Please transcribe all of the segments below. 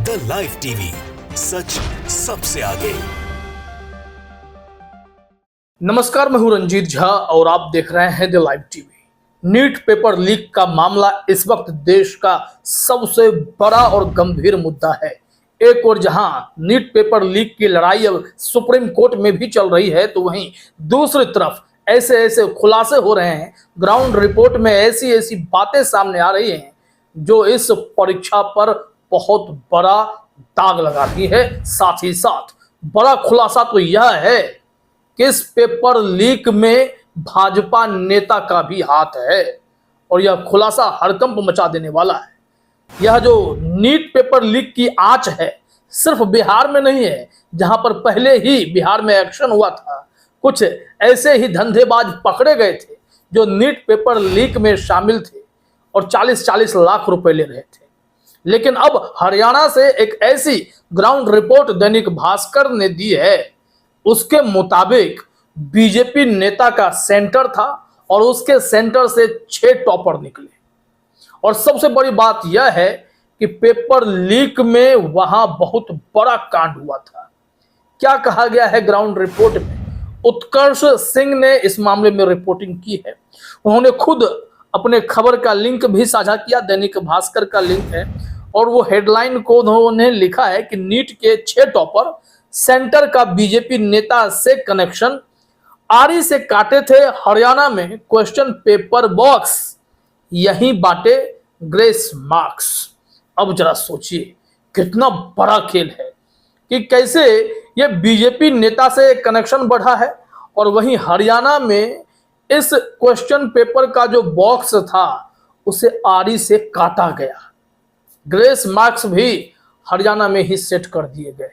The live TV, सच सबसे आगे। नमस्कार, मैं हूं रंजीत झा और आप देख रहे हैं the live TV. NEET paper leak का मामला इस वक्त देश का सबसे बड़ा और गंभीर मुद्दा है। एक और जहां नीट पेपर लीक की लड़ाई अब सुप्रीम कोर्ट में भी चल रही है, तो वहीं दूसरी तरफ ऐसे ऐसे खुलासे हो रहे हैं, ग्राउंड रिपोर्ट में ऐसी ऐसी बातें सामने आ रही हैं जो इस परीक्षा पर बहुत बड़ा दाग लगा रही है। साथ ही साथ बड़ा खुलासा तो यह है कि इस पेपर लीक में भाजपा नेता का भी हाथ है और यह खुलासा हड़कंप मचा देने वाला है। यह जो नीट पेपर लीक की आंच है सिर्फ बिहार में नहीं है, जहां पर पहले ही बिहार में एक्शन हुआ था। कुछ ऐसे ही धंधेबाज पकड़े गए थे जो नीट पेपर लीक में शामिल थे और 40-40 लाख रुपए ले रहे थे। लेकिन अब हरियाणा से एक ऐसी ग्राउंड रिपोर्ट दैनिक भास्कर ने दी है, उसके मुताबिक बीजेपी नेता का सेंटर था और उसके सेंटर से 6 टॉपर निकले। और सबसे बड़ी बात यह है कि पेपर लीक में वहां बहुत बड़ा कांड हुआ था। क्या कहा गया है ग्राउंड रिपोर्ट में? उत्कर्ष सिंह ने इस मामले में रिपोर्टिंग की है। उन्होंने खुद अपने खबर का लिंक भी साझा किया, दैनिक भास्कर का लिंक है, और वो हेडलाइन को उन्होंने लिखा है कि नीट के 6 टॉपर, सेंटर का बीजेपी नेता से कनेक्शन, आरी से काटे थे हरियाणा में क्वेश्चन पेपर बॉक्स, यहीं बांटे ग्रेस मार्क्स। अब जरा सोचिए कितना बड़ा खेल है कि कैसे ये बीजेपी नेता से कनेक्शन बढ़ा है और वहीं हरियाणा में इस क्वेश्चन पेपर का जो बॉक्स था उसे आरी से काटा गया। ग्रेस मार्क्स भी हरियाणा में ही सेट कर दिए गए।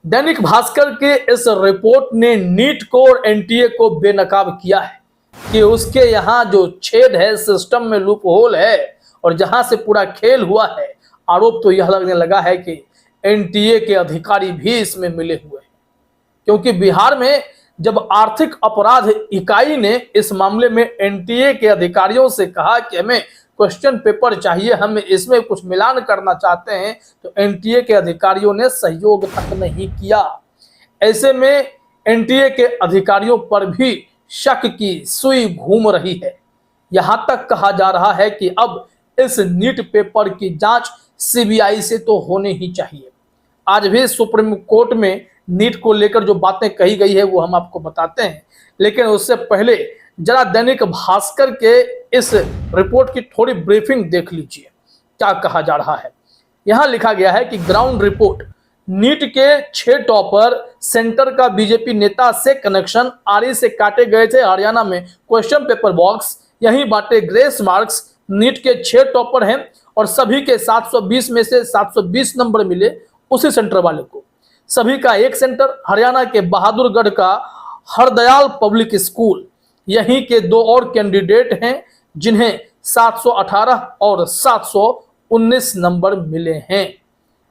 दैनिक भास्कर के इस रिपोर्ट ने नीट को और एनटीए को बेनकाब किया है कि उसके यहाँ जो छेद है, सिस्टम में लूप होल है और जहां से पूरा खेल हुआ है। आरोप तो यह लगने लगा है कि एनटीए के अधिकारी भी इसमें मिले हुए हैं, क्योंकि बिहार में जब आर्थिक अपराध इकाई ने इस मामले में एनटीए के अधिकारियों से कहा कि हमें क्वेश्चन पेपर चाहिए, हम इसमें कुछ मिलान करना चाहते हैं, तो एनटीए के अधिकारियों ने सहयोग तक नहीं किया। ऐसे में एनटीए के अधिकारियों पर भी शक की सुई घूम रही है। यहां तक कहा जा रहा है कि अब इस नीट पेपर की जांच सीबीआई से तो होनी ही चाहिए। आज भी सुप्रीम कोर्ट में नीट को लेकर जो बातें कही गई है वो हम आपको बताते हैं, लेकिन उससे पहले जरा दैनिक भास्कर के इस रिपोर्ट की थोड़ी ब्रीफिंग देख लीजिए क्या कहा जा रहा है। यहां लिखा गया है कि ग्राउंड रिपोर्ट, नीट के 6 टॉपर, सेंटर का बीजेपी नेता से कनेक्शन, आरी से काटे गए थे हरियाणा में क्वेश्चन पेपर बॉक्स, यहीं बांटे ग्रेस मार्क्स। नीट के 6 टॉपर हैं और सभी के 720 में से 720 नंबर मिले उसी सेंटर वाले को। सभी का एक सेंटर हरियाणा के बहादुरगढ़ का हरदयाल पब्लिक स्कूल। यहीं के 2 और कैंडिडेट हैं जिन्हें 718 और 719 नंबर मिले हैं।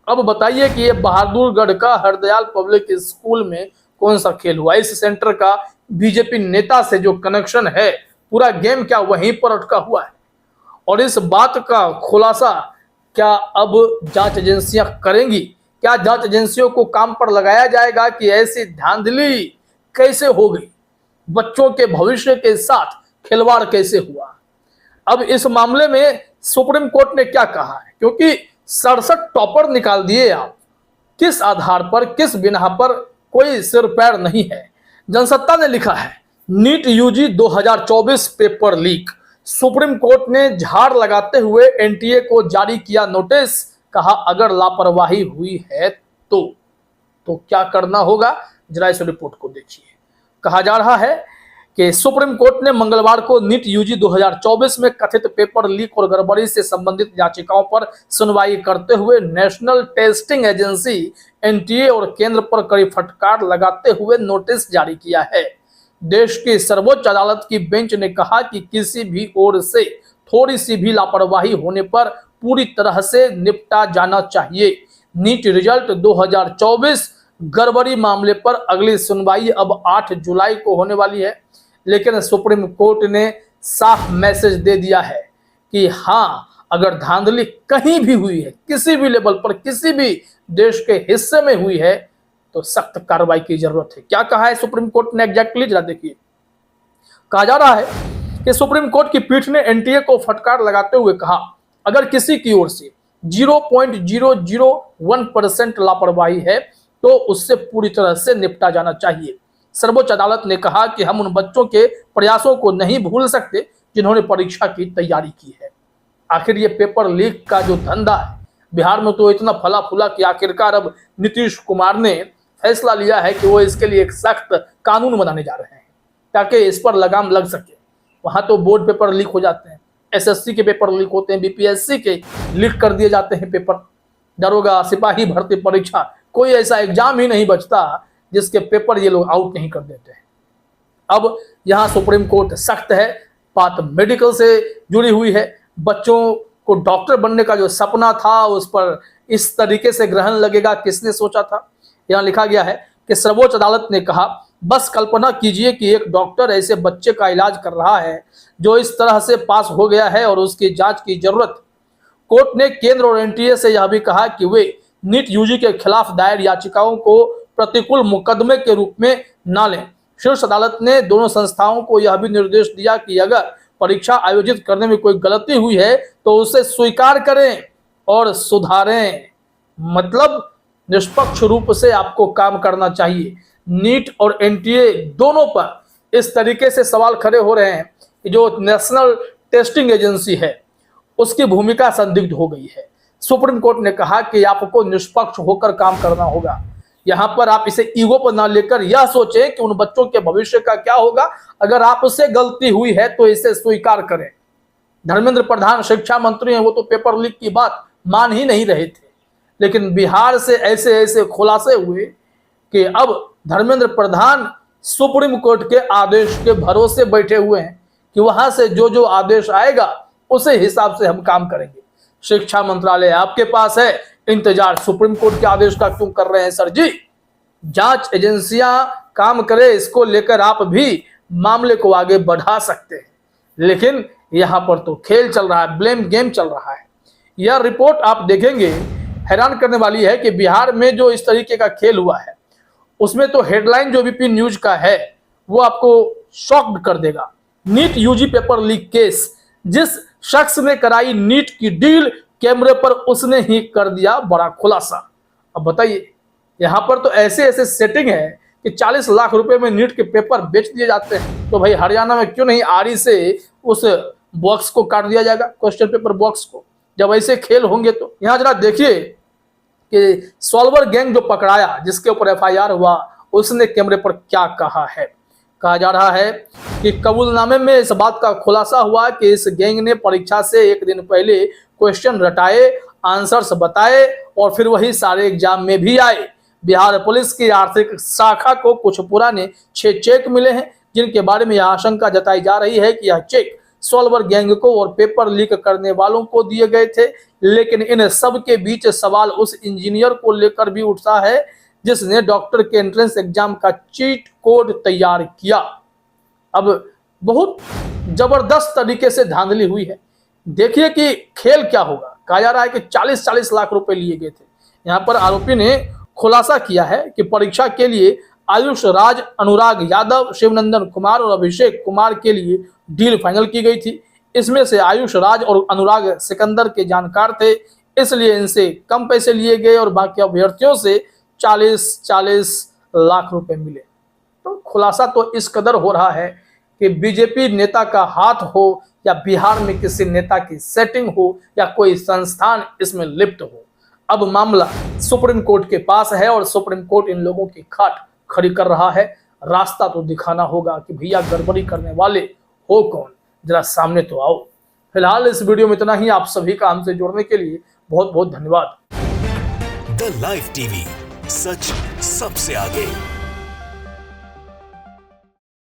अब बताइए कि ये बहादुरगढ़ का हरदयाल पब्लिक स्कूल में कौन सा खेल हुआ? इस सेंटर का बीजेपी नेता से जो कनेक्शन है, पूरा गेम क्या वहीं पर अटका हुआ है? और इस बात का खुलासा क्या अब जांच एजेंसियां करेंगी? क्या जांच एजेंसियों को काम पर लगाया जाएगा कि ऐसी धांधली कैसे हो गई? बच्चों के भविष्य के साथ खिलवाड़ कैसे हुआ? अब इस मामले में सुप्रीम कोर्ट ने क्या कहा है, क्योंकि 67 टॉपर निकाल दिए आप, किस आधार पर, किस बिना पर, कोई सिर पैर नहीं है। जनसत्ता ने लिखा है NEET UG 2024 paper leak, Supreme Court ने झाड़ लगाते हुए एनटीए को जारी किया नोटिस, कहा अगर लापरवाही हुई है तो क्या करना होगा? जरा इस रिपोर्ट को देखिए। कहा जा रहा है कि सुप्रीम कोर्ट ने मंगलवार को नीट यूजी 2024 में कथित पेपर लीक और गड़बड़ी से संबंधित याचिकाओं पर सुनवाई करते हुए नेशनल टेस्टिंग एजेंसी एनटीए और केंद्र पर कड़ी फटकार लगाते हुए नोटिस जारी किया है। देश की सर्वोच्च अदालत की बेंच ने कहा कि किसी भी ओर से थोड़ी सी भी लापरवाही होने पर पूरी तरह से निपटा जाना चाहिए। नीट रिजल्ट 2024 गड़बड़ी मामले पर अगली सुनवाई अब 8 जुलाई को होने वाली है, लेकिन सुप्रीम कोर्ट ने साफ मैसेज दे दिया है कि हाँ, अगर धांधली कहीं भी हुई है, किसी भी लेवल पर, किसी भी देश के हिस्से में हुई है, तो सख्त कार्रवाई की जरूरत है। क्या कहा है सुप्रीम कोर्ट ने एग्जैक्टली, जरा देखिए। कहा जा रहा है कि सुप्रीम कोर्ट की पीठ ने एनटीए को फटकार लगाते हुए कहा, अगर किसी की ओर से 0.001% लापरवाही है तो उससे पूरी तरह से निपटा जाना चाहिए। सर्वोच्च अदालत ने कहा कि हम उन बच्चों के प्रयासों को नहीं भूल सकते जिन्होंने परीक्षा की तैयारी की है। आखिर ये पेपर लीक का जो धंधा है बिहार में तो इतना फला फूला कि आखिरकार अब नीतीश कुमार ने फैसला लिया है कि वो इसके लिए एक सख्त कानून बनाने जा रहे हैं ताकि इस पर लगाम लग सके। वहां तो बोर्ड पेपर लीक हो जाते हैं, एसएससी के पेपर लीक होते हैं, बीपीएससी के लीक कर दिए जाते हैं पेपर, दरोगा सिपाही भर्ती परीक्षा, कोई ऐसा एग्जाम ही नहीं बचता जिसके पेपर ये लोग आउट नहीं कर देते हैं। अब यहाँ सुप्रीम कोर्ट सख्त है, बात मेडिकल से जुड़ी हुई है। बच्चों को डॉक्टर बनने का जो सपना था उस पर इस तरीके से ग्रहण लगेगा, किसने सोचा था। यहाँ लिखा गया है कि सर्वोच्च अदालत ने कहा, बस कल्पना कीजिए कि एक डॉक्टर ऐसे बच्चे का इलाज कर रहा है जो इस तरह से पास हो गया है और उसकी जांच की जरूरत। कोर्ट ने केंद्र और एनटीए से यह भी कहा कि वे नीट यूजी के खिलाफ दायर याचिकाओं को प्रतिकूल मुकदमे के रूप में न लें। शीर्ष अदालत ने दोनों संस्थाओं को यह भी निर्देश दिया कि अगर परीक्षा आयोजित करने में कोई गलती हुई है तो उसे स्वीकार करें और सुधारें। मतलब निष्पक्ष रूप से आपको काम करना चाहिए। नीट और एनटीए दोनों पर इस तरीके से सवाल खड़े हो रहे हैं कि जो नेशनल टेस्टिंग एजेंसी है उसकी भूमिका संदिग्ध हो गई है। सुप्रीम कोर्ट ने कहा कि आपको निष्पक्ष होकर काम करना होगा। यहाँ पर आप इसे ईगो पर ना लेकर यह सोचें कि उन बच्चों के भविष्य का क्या होगा। अगर आपसे गलती हुई है तो इसे स्वीकार करें। धर्मेंद्र प्रधान शिक्षा मंत्री हैं, वो तो पेपर लीक की बात मान ही नहीं रहे थे, लेकिन बिहार से ऐसे ऐसे खुलासे हुए कि अब धर्मेंद्र प्रधान सुप्रीम कोर्ट के आदेश के भरोसे बैठे हुए हैं कि वहां से जो जो आदेश आएगा उसे हिसाब से हम काम करेंगे। शिक्षा मंत्रालय आपके पास है, इंतजार सुप्रीम कोर्ट के आदेश का क्यों कर रहे हैं सर जी? जांच एजेंसियां काम करे, इसको लेकर आप भी मामले को आगे बढ़ा सकते हैं, लेकिन यहां पर तो खेल चल रहा है, ब्लेम गेम चल रहा है। यह रिपोर्ट आप देखेंगे हैरान करने वाली है कि बिहार में जो इस तरीके का खेल हुआ है उसमें तो हेडलाइन जो एबीपी न्यूज का है वो आपको शॉक्ड कर देगा। NEET UG paper leak case, जिस शख्स ने कराई नीट की डील कैमरे पर उसने ही कर दिया बड़ा खुलासा। अब बताइए, यहां पर तो ऐसे ऐसे सेटिंग है कि 40 लाख रुपए में नीट के पेपर बेच दिए जाते हैं। तो भाई हरियाणा में क्यों नहीं आरी से उस बॉक्स को काट दिया जाएगा, क्वेश्चन पेपर बॉक्स को, जब ऐसे खेल होंगे तो। यहां जरा देखिए कि सॉल्वर गैंग जो पकड़ाया, जिसके ऊपर एफआईआर हुआ, उसने कैमरे पर क्या कहा है। कहा जा रहा है कि कबूलनामे में इस बात का खुलासा हुआ कि इस गैंग ने परीक्षा से एक दिन पहले क्वेश्चन रटाए, आंसर्स बताए और फिर वही सारे एग्जाम में भी आए। बिहार पुलिस की आर्थिक शाखा को कुछ पुराने 6 चेक मिले हैं जिनके बारे में यह आशंका जताई जा रही है कि यह चेक सॉल्वर गैंग को और पेपर लीक करने वालों को दिए गए थे। लेकिन इन सब के बीच सवाल उस इंजीनियर को लेकर भी उठता है जिसने डॉक्टर के एंट्रेंस एग्जाम का चीट कोड तैयार किया। अब बहुत जबरदस्त तरीके से धांधली हुई है। देखिए कि खेल क्या होगा। कहा जा रहा है कि 40-40 लाख रुपए लिए गए थे। यहाँ पर आरोपी ने खुलासा किया है कि परीक्षा के लिए आयुष राज, अनुराग यादव, शिवनंदन कुमार और अभिषेक कुमार के लिए डील फाइनल की गई थी। इसमें से आयुष राज और अनुराग सिकंदर के जानकार थे, इसलिए इनसे कम पैसे लिए गए और बाकी अभ्यर्थियों से 40-40 लाख रुपए मिले। तो खुलासा तो इस कदर हो रहा है कि बीजेपी नेता का हाथ हो या बिहार में किसी नेता की सेटिंग हो या कोई संस्थान इसमें लिप्त हो, अब मामला सुप्रीम कोर्ट के पास है और सुप्रीम कोर्ट इन लोगों की खाट खड़ी कर रहा है। रास्ता तो दिखाना होगा कि भैया गड़बड़ी करने वाले हो कौन, जरा सामने तो आओ। फिलहाल इस वीडियो में इतना ही। आप सभी का हमसे जुड़ने के लिए बहुत बहुत धन्यवाद। द लाइव टीवी, सच सबसे आगे।